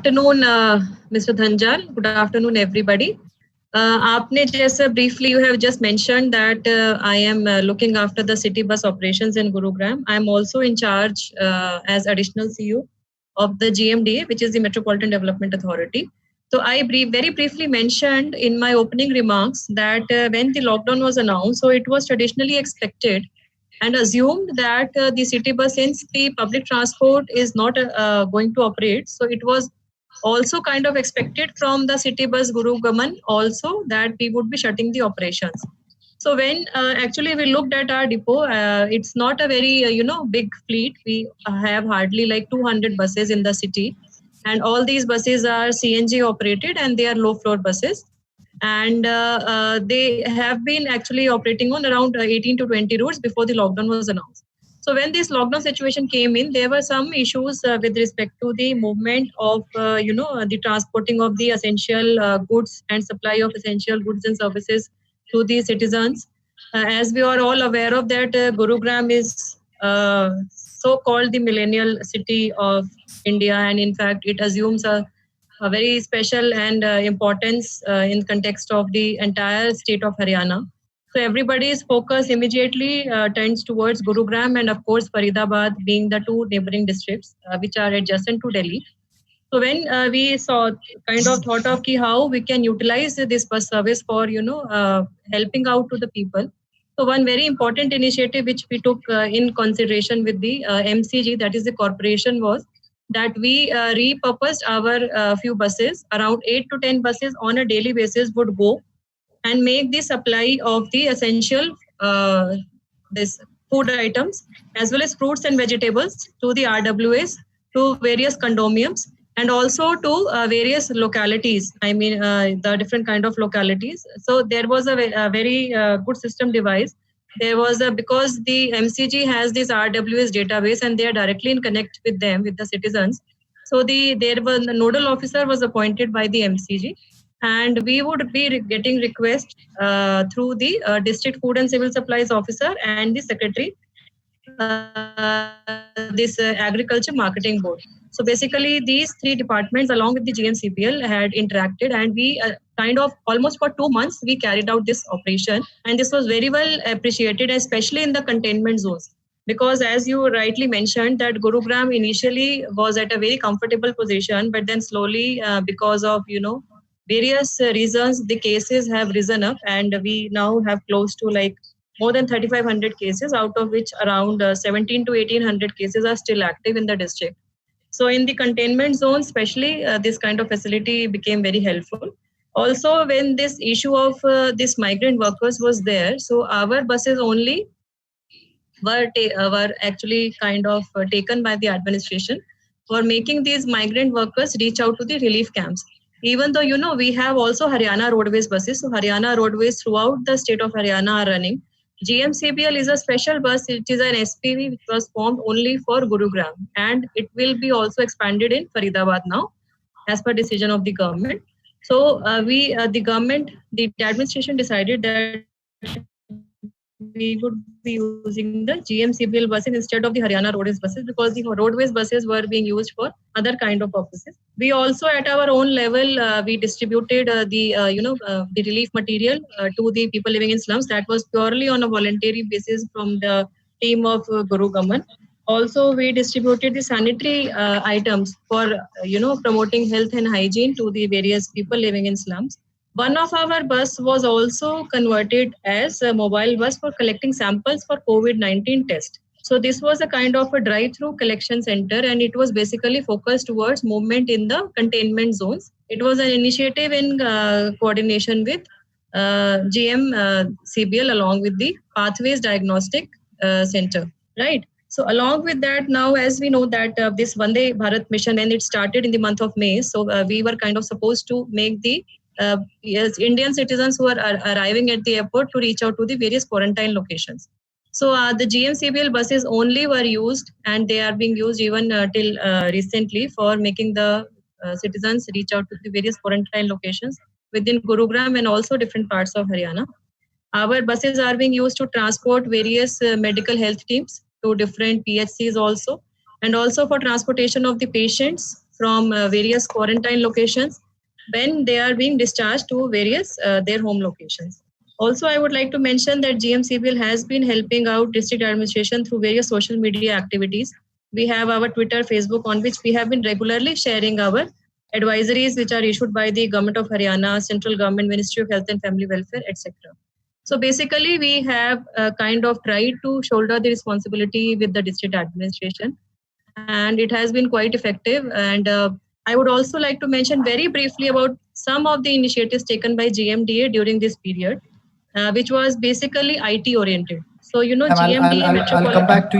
afternoon, Mr. Dhanjal. Good afternoon, everybody. Aapne jaisa briefly, you have just mentioned that I am looking after the city bus operations in Gurugram. I am also in charge as additional CEO of the GMDA, which is the Metropolitan Development Authority. So I very briefly mentioned in my opening remarks that when the lockdown was announced, so it was traditionally expected and assumed that the city bus, since the public transport is not going to operate, so it was also kind of expected from the city bus Gurugram also that we would be shutting the operations. So when actually we looked at our depot, it's not a very big fleet. We have hardly like 200 buses in the city, and all these buses are CNG operated and they are low floor buses, and they have been actually operating on around 18 to 20 routes before the lockdown was announced. So when this lockdown situation came in, there were some issues with respect to the movement of the transporting of the essential goods and supply of essential goods and services to the citizens. As we are all aware of that, Gurugram is so called the millennial city of India, and in fact it assumes a very special and importance in context of the entire state of Haryana. So everybody's focus immediately turns towards Gurugram and of course Faridabad, being the two neighboring districts which are adjacent to Delhi. So when we saw kind of thought of how we can utilize this bus service for helping out to the people. So one very important initiative which we took in consideration with the MCG, that is the corporation, was that we repurposed our few buses. Around 8 to 10 buses on a daily basis would go and make the supply of the essential this food items as well as fruits and vegetables to the RWAs, to various condominiums, and also to various localities. I mean, the different kind of localities. So there was a very good system device. There was because the MCG has this RWS database and they are directly in connect with them, with the citizens. So the nodal officer was appointed by the MCG, and we would be getting requests through the district food and civil supplies officer and the secretary, this agriculture marketing board. So basically these three departments along with the GMCPL had interacted, and we kind of almost for 2 months we carried out this operation, and this was very well appreciated, especially in the containment zones. Because as you rightly mentioned that Gurugram initially was at a very comfortable position, but then slowly because of various reasons the cases have risen up, and we now have close to like more than 3,500 cases, out of which around 17 to 1,800 cases are still active in the district. So in the containment zone, especially, this kind of facility became very helpful. Also, when this issue of this migrant workers was there, so our buses only were actually kind of taken by the administration for making these migrant workers reach out to the relief camps. Even though, we have also Haryana Roadways buses. So Haryana Roadways throughout the state of Haryana are running. GMCBL is a special bus. It is an SPV which was formed only for Gurugram, and it will be also expanded in Faridabad now as per decision of the government. So the government, the administration decided that we would be using the GMCBL buses instead of the Haryana Roadways buses, because the Roadways buses were being used for other kind of purposes. We also at our own level, we distributed the relief material to the people living in slums. That was purely on a voluntary basis from the team of Gurugram. Also, we distributed the sanitary items for promoting health and hygiene to the various people living in slums. One of our bus was also converted as a mobile bus for collecting samples for COVID-19 test. So this was a kind of a drive-through collection center, and it was basically focused towards movement in the containment zones. It was an initiative in coordination with GM CBL along with the Pathways Diagnostic Center, right? So along with that, now as we know that this Vande Bharat mission, and it started in the month of May, so we were kind of supposed to make the Indian citizens who are arriving at the airport to reach out to the various quarantine locations. So the GMCBL buses only were used, and they are being used even till recently for making the citizens reach out to the various quarantine locations within Gurugram and also different parts of Haryana. Our buses are being used to transport various medical health teams to different PHCs also, and also for transportation of the patients from various quarantine locations when they are being discharged to various their home locations. Also, I would like to mention that GMCPL has been helping out district administration through various social media activities. We have our Twitter, Facebook, on which we have been regularly sharing our advisories which are issued by the Government of Haryana, Central Government, Ministry of Health and Family Welfare, etc. So basically, we have kind of tried to shoulder the responsibility with the district administration, and it has been quite effective. And I would also like to mention very briefly about some of the initiatives taken by GMDA during this period, which was basically IT oriented. So, Ma'am, GMDA I'll come back to